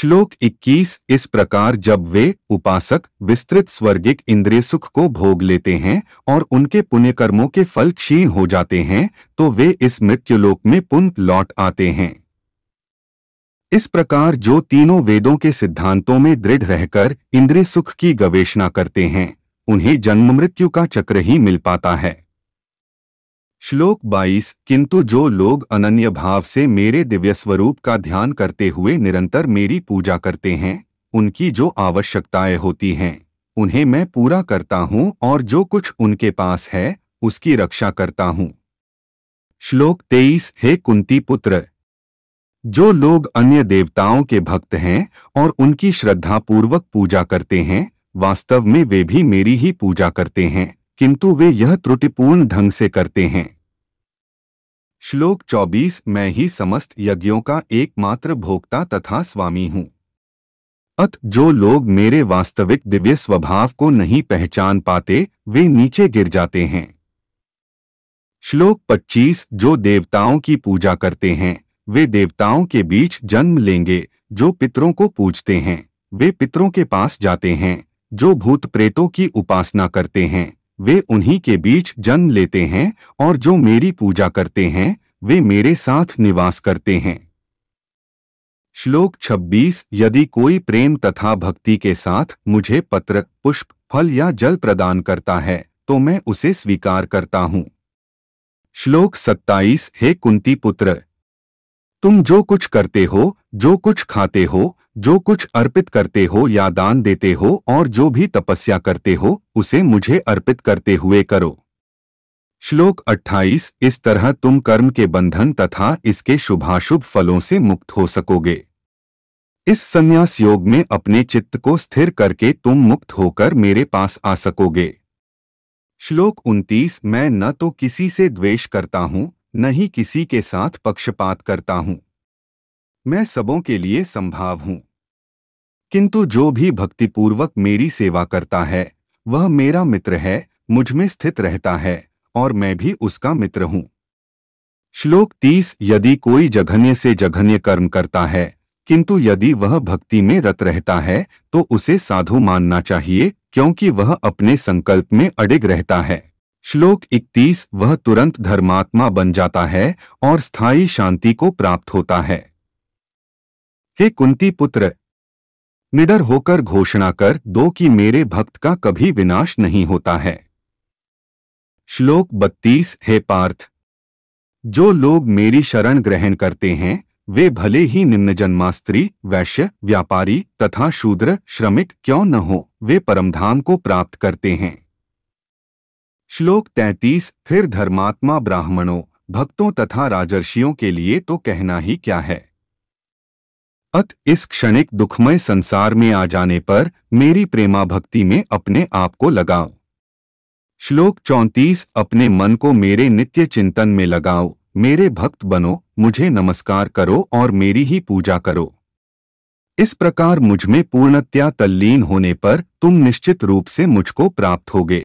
श्लोक 21। इस प्रकार जब वे उपासक विस्तृत स्वर्गिक इंद्रिय सुख को भोग लेते हैं और उनके पुण्य कर्मों के फल क्षीण हो जाते हैं तो वे इस मृत्युलोक में पुनः लौट आते हैं। इस प्रकार जो तीनों वेदों के सिद्धांतों में दृढ़ रहकर इंद्रिय सुख की गवेषणा करते हैं उन्हें जन्म मृत्यु का चक्र ही मिल पाता है। श्लोक 22। किंतु जो लोग अनन्य भाव से मेरे दिव्य स्वरूप का ध्यान करते हुए निरंतर मेरी पूजा करते हैं उनकी जो आवश्यकताएं होती हैं उन्हें मैं पूरा करता हूं और जो कुछ उनके पास है उसकी रक्षा करता हूं। श्लोक 23। हे कुंती पुत्र, जो लोग अन्य देवताओं के भक्त हैं और उनकी श्रद्धापूर्वक पूजा करते हैं वास्तव में वे भी मेरी ही पूजा करते हैं किंतु वे यह त्रुटिपूर्ण ढंग से करते हैं। श्लोक 24। मैं ही समस्त यज्ञों का एकमात्र भोक्ता तथा स्वामी हूँ। अत जो लोग मेरे वास्तविक दिव्य स्वभाव को नहीं पहचान पाते वे नीचे गिर जाते हैं। श्लोक 25। जो देवताओं की पूजा करते हैं वे देवताओं के बीच जन्म लेंगे, जो पितरों को पूजते हैं वे पितरों के पास जाते हैं, जो भूत प्रेतों की उपासना करते हैं वे उन्हीं के बीच जन्म लेते हैं और जो मेरी पूजा करते हैं वे मेरे साथ निवास करते हैं। श्लोक 26। यदि कोई प्रेम तथा भक्ति के साथ मुझे पत्र पुष्प फल या जल प्रदान करता है तो मैं उसे स्वीकार करता हूँ। श्लोक 27। हे कुंती पुत्र, तुम जो कुछ करते हो, जो कुछ खाते हो, जो कुछ अर्पित करते हो या दान देते हो और जो भी तपस्या करते हो उसे मुझे अर्पित करते हुए करो। श्लोक 28। इस तरह तुम कर्म के बंधन तथा इसके शुभाशुभ फलों से मुक्त हो सकोगे। इस संन्यास योग में अपने चित्त को स्थिर करके तुम मुक्त होकर मेरे पास आ सकोगे। श्लोक 29। मैं न तो किसी से द्वेष करता हूँ न ही किसी के साथ पक्षपात करता हूँ। मैं सबों के लिए संभाव हूँ, किंतु जो भी भक्तिपूर्वक मेरी सेवा करता है वह मेरा मित्र है, मुझ में स्थित रहता है और मैं भी उसका मित्र हूँ। श्लोक 30। यदि कोई जघन्य से जघन्य कर्म करता है किंतु यदि वह भक्ति में रत रहता है तो उसे साधु मानना चाहिए क्योंकि वह अपने संकल्प में अडिग रहता है। श्लोक 31। वह तुरंत धर्मात्मा बन जाता है और स्थायी शांति को प्राप्त होता है। हे कुंती पुत्र, निडर होकर घोषणा कर दो कि मेरे भक्त का कभी विनाश नहीं होता है। श्लोक 32। हे पार्थ, जो लोग मेरी शरण ग्रहण करते हैं वे भले ही निम्न जन्मा स्त्री, वैश्य, व्यापारी तथा शूद्र, श्रमिक क्यों न हो, वे परमधाम को प्राप्त करते हैं। श्लोक 33। फिर धर्मात्मा ब्राह्मणों, भक्तों तथा राजर्षियों के लिए तो कहना ही क्या है। अत इस क्षणिक दुखमय संसार में आ जाने पर मेरी प्रेमा भक्ति में अपने आप को लगाओ। श्लोक 34। अपने मन को मेरे नित्य चिंतन में लगाओ, मेरे भक्त बनो, मुझे नमस्कार करो और मेरी ही पूजा करो। इस प्रकार मुझ में पूर्णतया तल्लीन होने पर तुम निश्चित रूप से मुझको प्राप्त होगे।